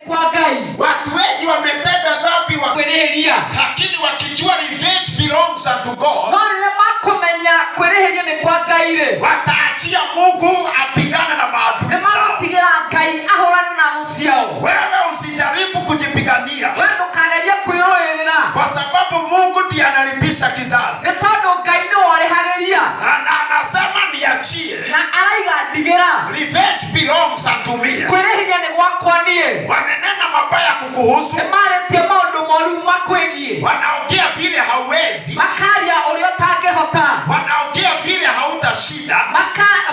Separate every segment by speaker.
Speaker 1: Watu wengi wametenda dhambi
Speaker 2: kwereheria,
Speaker 1: lakini wakijua revenge belongs unto God,
Speaker 2: makomenya kwereheria ni kwa Ngai,
Speaker 1: wataachia Mungu apigane na maadui zao.
Speaker 2: Tigira Ngai ahorane na nusiao.
Speaker 1: Wewe usijaribu kujipigania,
Speaker 2: wewe ukaangalia kuiroerera,
Speaker 1: kwa sababu Mungu ndiye analipisha kizazi.
Speaker 2: Netondo Ngai ndo warehageria,
Speaker 1: na anasema niachie,
Speaker 2: na araiga ndigira
Speaker 1: revenge belongs unto me.
Speaker 2: Kwereheria ni gwakwa nie.
Speaker 1: Wamenena mabaya kukuhusu,
Speaker 2: maretie maundu moru makwegie,
Speaker 1: wanaongea vile hauwezi,
Speaker 2: makaria urio tangehota,
Speaker 1: wanaongea vile hautashinda,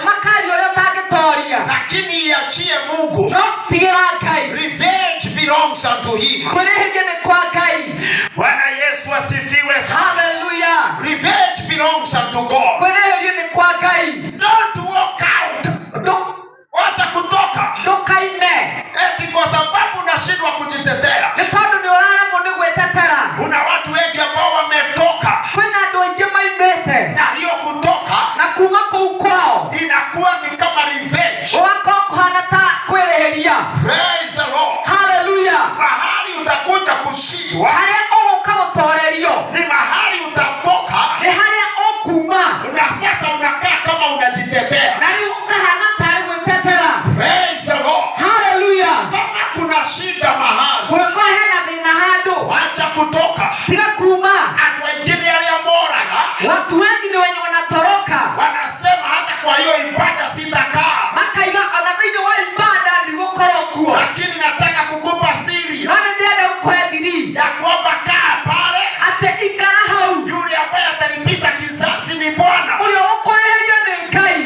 Speaker 2: makaria urio tangetoria,
Speaker 1: lakini iachie Mungu.
Speaker 2: No, tigira Ngai,
Speaker 1: revenge belongs unto him.
Speaker 2: Kwereheria ni kwa Ngai.
Speaker 1: Bwana Yesu asifiwe sana.
Speaker 2: Hallelujah.
Speaker 1: Revenge belongs unto God.
Speaker 2: Kwereheria ni kwa Ngai.
Speaker 1: Don't walk out. Wacha kutoka.
Speaker 2: Ndokaime.
Speaker 1: Eti kwa sababu unashindwa kujitetea.
Speaker 2: Netondo ni orara mundu gwetetera.
Speaker 1: Kuna watu wengi ambao wametoka.
Speaker 2: Kwena ndo ingi maimete.
Speaker 1: Na hiyo kutoka
Speaker 2: na kuma kwao
Speaker 1: inakuwa ni kama revenge.
Speaker 2: Wako kuhana ta kwereheria.
Speaker 1: Praise the Lord.
Speaker 2: Hallelujah.
Speaker 1: Mahali utakuja kushindwa,
Speaker 2: haria ukabotorerio,
Speaker 1: ni mahali utatoka,
Speaker 2: ni haria okuma,
Speaker 1: na sasa unakaa kama unajitetea.
Speaker 2: na ni ukahana tari gwetetera.
Speaker 1: Praise the Lord.
Speaker 2: Hallelujah.
Speaker 1: Kama kuna shida mahali,
Speaker 2: kulikuwa hena thina handu,
Speaker 1: wacha kutoka.
Speaker 2: tiga kuma.
Speaker 1: Watu wengine aliamoraga,
Speaker 2: watu wengi ni wenye wanatoroka,
Speaker 1: wanasema hata kwa hiyo ibada sitakaa,
Speaker 2: makaiga anathini wa ibada ndigukorokuo.
Speaker 1: lakini nataka kukupa siri
Speaker 2: nani ndienda ukwendiri
Speaker 1: ya kwamba kaa pale,
Speaker 2: ate ikara hau.
Speaker 1: yule ambaye atalipisha kizazi ni Bwana.
Speaker 2: Ulio ukwereheria ni Ngai.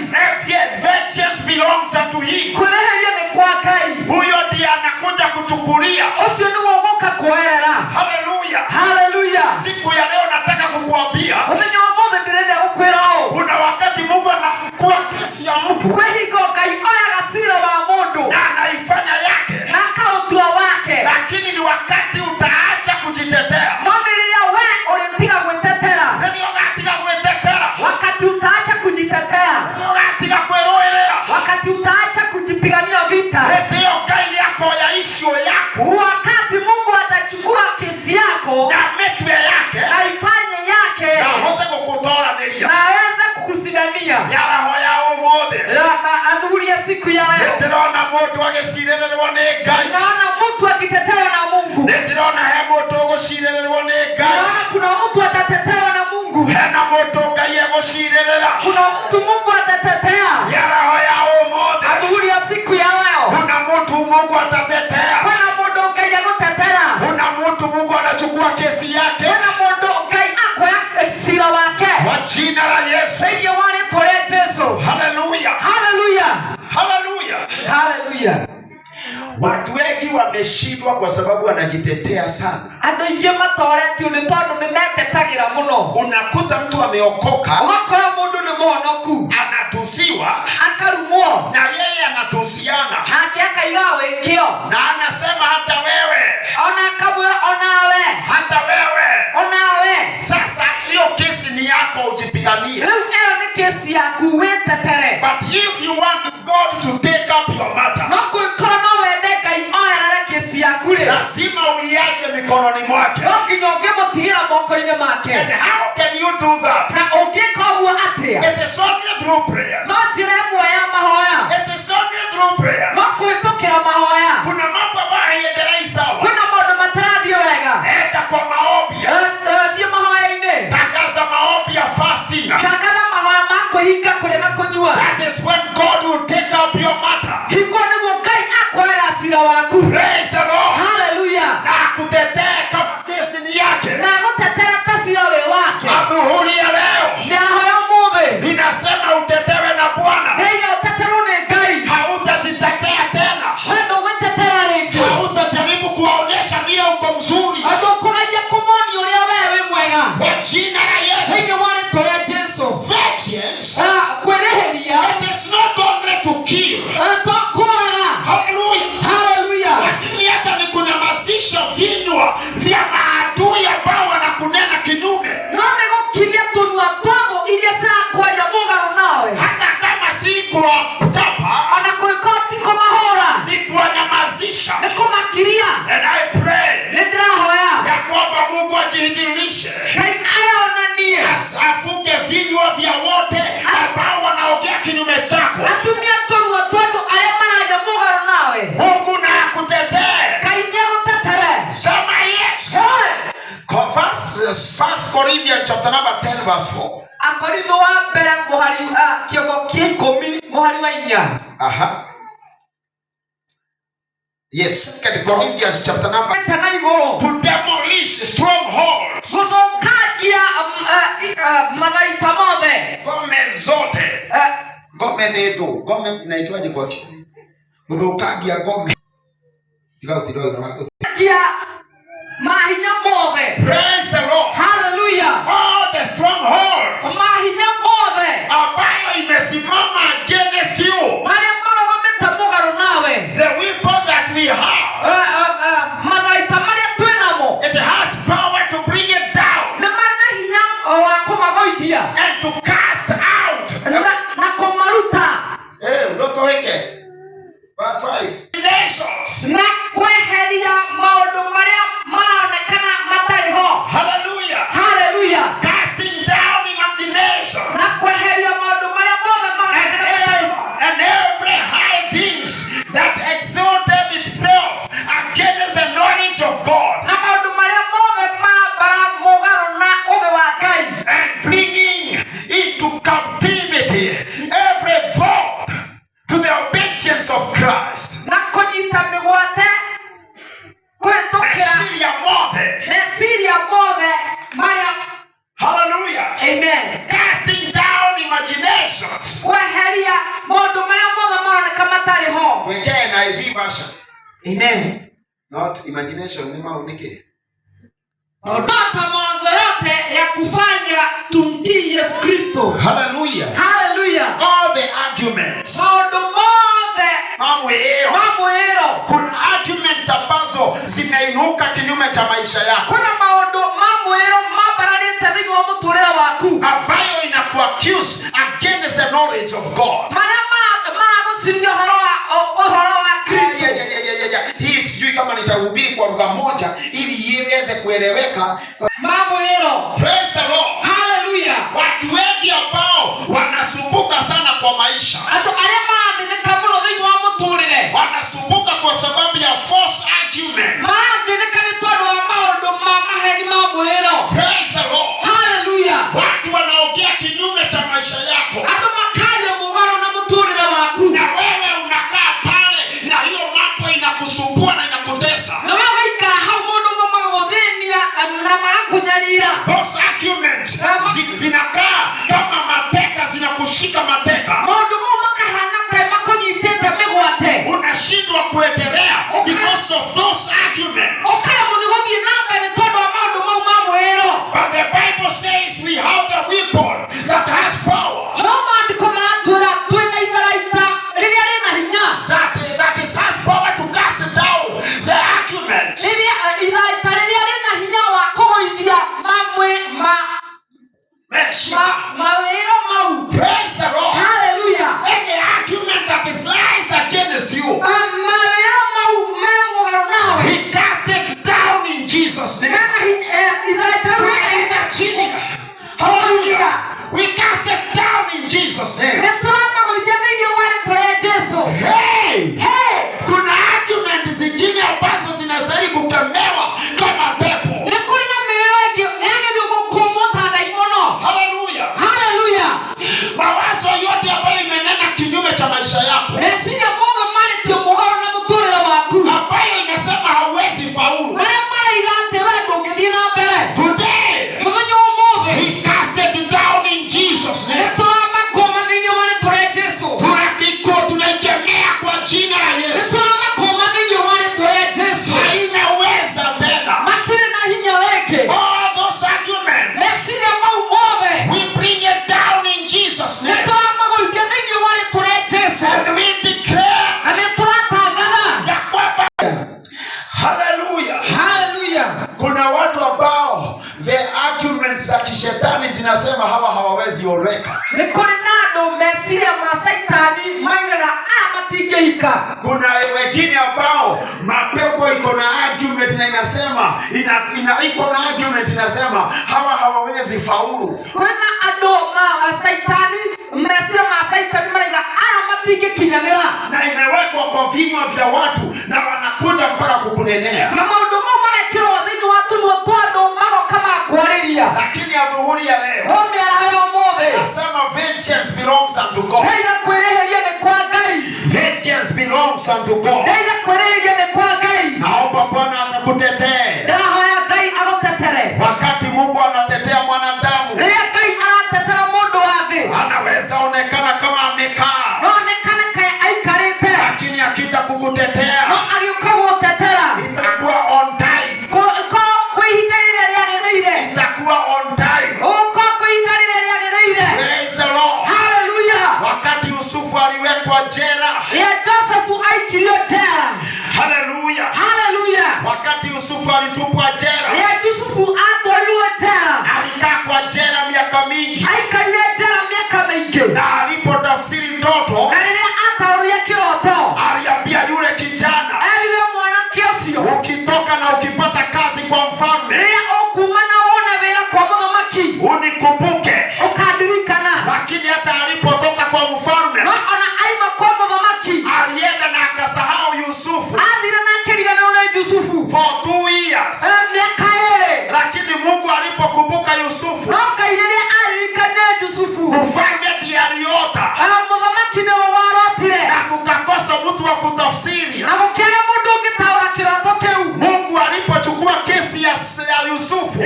Speaker 1: Vengeance belongs unto him.
Speaker 2: Kwereheria ni kwa Ngai.
Speaker 1: Huyo ndiye anakuja kuchukulia.
Speaker 2: Ucio ni wogoka kuerera.
Speaker 1: Hallelujah.
Speaker 2: Hallelujah.
Speaker 1: Siku ya leo nataka kukuambia,
Speaker 2: umenye omothe ndirenda gukwirao,
Speaker 1: kuna wakati Mungu anakuwa kesi ya mtu,
Speaker 2: kwehingo Ngai oya gacira wa mundu
Speaker 1: na anaifanya yake,
Speaker 2: na kautua wake,
Speaker 1: lakini ni wakati utaacha kujitetea.
Speaker 2: mondiria we uritiga gwetetera,
Speaker 1: Ndio gatiga gwetetera,
Speaker 2: wakati utaacha kujitetea,
Speaker 1: ndio gatiga kweroelea,
Speaker 2: wakati utaacha kujipigania vita,
Speaker 1: ndio kaili yako ya issue yako,
Speaker 2: wakati Mungu atachukua kesi yako
Speaker 1: na metwe yake
Speaker 2: na ifanye yake,
Speaker 1: na hote kukutora nelia,
Speaker 2: na aweze kukusidania
Speaker 1: ya roho yao mode,
Speaker 2: na adhuria siku ya leo.
Speaker 1: ndirona mundu agicirererwo ni Ngai,
Speaker 2: naona mtu akitetewa na Mungu,
Speaker 1: ndirona he mundu gucirererwo ni Ngai,
Speaker 2: naona kuna mtu atatetewa na Mungu,
Speaker 1: hena mundu Ngai egucirerera,
Speaker 2: kuna mtu Mungu atatetea
Speaker 1: ya roho yao mode,
Speaker 2: adhuria siku ya leo.
Speaker 1: kuna mtu Mungu atatetea,
Speaker 2: Kuna mundu Ngai agutetera,
Speaker 1: kuna mtu Mungu anachukua kesi yake,
Speaker 2: kuna mundu Ngai akoya sira wake
Speaker 1: kwa jina la Yesu.
Speaker 2: thĩinĩ wa rĩĩtwa rĩa Jesũ.
Speaker 1: Hallelujah.
Speaker 2: Hallelujah.
Speaker 1: Hallelujah.
Speaker 2: Hallelujah.
Speaker 1: Watu wengi wameshindwa kwa sababu wanajitetea sana.
Speaker 2: Andũ aingĩ matoretio nĩ tondũ nĩmetetagĩra mũno.
Speaker 1: Unakuta mtu ameokoka,
Speaker 2: ũgakora mũndũ nĩ mũhonoku,
Speaker 1: anatusiwa
Speaker 2: akarumwo,
Speaker 1: na yeye anatusiana,
Speaker 2: nake akaiga wĩkĩo,
Speaker 1: na anasema hata wewe,
Speaker 2: ona akamwĩra onawe,
Speaker 1: hata wewe.
Speaker 2: onawe.
Speaker 1: Sasa hiyo kesi ni yako, ujipiganie.
Speaker 2: Rĩu ĩyo nĩ kesi yaku, wĩtetere.
Speaker 1: But if you want God to take up your matter,
Speaker 2: no kũngĩkorwo no wende Ngai oyerere kesi yaku rĩ,
Speaker 1: lazima uiache mikononi mwake.
Speaker 2: no nginya ũngĩmũtigĩra moko-inĩ make.
Speaker 1: And how can you do that?
Speaker 2: Na ũngĩka ũguo atĩa?
Speaker 1: It is only through prayers.
Speaker 2: No njĩra ĩmwe ya mahoya,
Speaker 1: It is only through prayers.
Speaker 2: no kũhĩtũkĩra mahoya.
Speaker 1: Kuna mambo ambayo haiendelei sawa,
Speaker 2: Kwĩna maũndũ matarathiĩ wega,
Speaker 1: enda kwa maombi,
Speaker 2: thiĩ mahoya-inĩ,
Speaker 1: tangaza maombi ya fasting.
Speaker 2: tangatha mahoya ma kwĩhinga kũrĩa na kũnyua.
Speaker 1: That is when God will take up your matter.
Speaker 2: Hingo nĩguo Ngai akoera cira waku.
Speaker 1: Praise the Lord.
Speaker 2: Hallelujah.
Speaker 1: Na akutetee kama kesi ni yake.
Speaker 2: Na agũtetera ta cira wĩ wake.
Speaker 1: Adhuhuri ya leo
Speaker 2: Mĩaraho ũmũthĩ
Speaker 1: ninasema utetewe na Bwana.
Speaker 2: nĩiga ũteterwo nĩ Ngai.
Speaker 1: Hautajitetea tena,
Speaker 2: We ndũgwĩtetera rĩngĩ.
Speaker 1: hautajaribu kuwaonyesha vile uko mzuri.
Speaker 2: Andũ ũkũgeria kũmonia ũrĩa we wĩ mwega.
Speaker 1: Kwa jina la Yesu.
Speaker 2: Thĩinĩ wa rĩĩtwa rĩa Jesũ.
Speaker 1: Vengeance,
Speaker 2: Kwĩrĩhĩria
Speaker 1: it is not only to kill.
Speaker 2: to kũũraga.
Speaker 1: Hallelujah.
Speaker 2: Hallelujah.
Speaker 1: Lakini chapter number 10 verse 4.
Speaker 2: Akorintho wa mbere muhari kiongo kikomi muhari wa 4.
Speaker 1: Yes, Second Corinthians chapter number
Speaker 2: to
Speaker 1: demolish strongholds. Gome zote. Gome nedo. Gome inaitwaje kwa Kiswahili? Urukagia gome. Praise the Lord.
Speaker 2: Hallelujah.
Speaker 1: All the strongholds ambayo imesimama against you. The weapon that we have, it has power to bring it down and to cast out. Verse 5. Nations. Hallelujah.
Speaker 2: Hallelujah.
Speaker 1: Casting down imaginations and every high things that exalted itself against the knowledge of God, and bringing into captivity every thought to the obedience of Christ. Hallelujah.
Speaker 2: Amen.
Speaker 1: Casting down imaginations.
Speaker 2: Amen.
Speaker 1: Not imagination, ni maunike. Hallelujah.
Speaker 2: Hallelujah.
Speaker 1: All the arguments. Kuna arguments ambazo zimeinuka kinyume cha maisha yako, ambayo inakuaccuse against the knowledge of God. Hii sijui kama nitahubiri kwa lugha moja ili iweze kueleweka. Praise the Lord.
Speaker 2: Hallelujah.
Speaker 1: Watu wengi ambao wanasumbuka sana kwa maisha, wanasumbuka kwa sababu ya false argument. Praise the Lord.
Speaker 2: Hallelujah.
Speaker 1: Watu wanaongea kinyume cha maisha yako, na wewe unakaa pale na hiyo mambo inakusumbua na inakutesa. Those arguments zinakaa kama mateka, zinakushika mateka. Unashindwa kuendelea because of those arguments. But the Bible says we have the weapon that has power. That has power to cast down the arguments. Praise the Lord.
Speaker 2: Hallelujah.
Speaker 1: Any argument that is raised against you, we cast it down in Jesus' name. Hallelujah. We cast it down in Jesus' name. Hey! Kuna argument zingine ambazo zinastahili kukemewa kama pepo. Hallelujah.
Speaker 2: Hallelujah.
Speaker 1: Mawazo yote ambayo imenena kinyume cha maisha yako, ambayo inasema hauwezi faulu, today we cast it down in Jesus' name. Tunaikemea kwa jina la Yesu. Hainaweza tena. All those arguments, we bring it down in Jesus' name. And we declare ya kwamba, hallelujah.
Speaker 2: Hallelujah.
Speaker 1: Kuna watu ambao the arguments za kishetani zinasema hawa hawawezi oreka. Kuna wengine ambao mapepo iko na argument na inasema iko na argument inasema hawa hawawezi faulu.
Speaker 2: Kuna
Speaker 1: na imewekwa kwa vinywa vya watu na wanakuja mpaka kukunenea. Lakini adhuhuri belongs unto God. Vengeance belongs unto God. Naomba Bwana akakutetee. Wakati Mungu anatetea mwanadamu, anaweza onekana kama amekaa, lakini akija kukutetea itakuwa on time. Itakuwa on time. Praise the Lord.
Speaker 2: Hallelujah.
Speaker 1: Wakati Yusufu aliwekwa jela. Hallelujah.
Speaker 2: Hallelujah.
Speaker 1: Wakati Yusufu alitupwa jela, alikaa kwa jela miaka mingi. Na alipotafsiri ndoto, aliambia yule kijana, ukitoka na ukipata kazi kwa mfalme, unikumbuke. Lakini hata alipotoka kwa mfalme, alienda na akasahau Yusufu for 2 years. Lakini Mungu alipokumbuka Yusufu, mfalme ndiye aliota, na kukakosa mtu wa kutafsiri. Mungu alipochukua kesi ya Yusufu,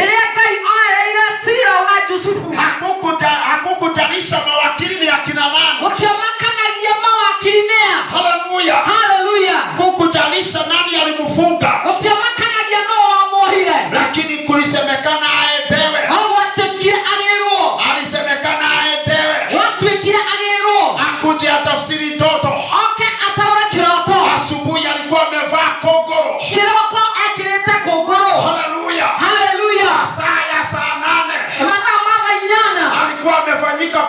Speaker 1: hakukujalisha mawakili ni akina nani. Hallelujah. Hakukujalisha nani alimfunga, lakini kulisemekana aendewe. Alisemekana aendewe akuje atafsiri ndoto. Asubuhi alikuwa amevaa kogoro. Hallelujah. Saa 8 alikuwa amefanyika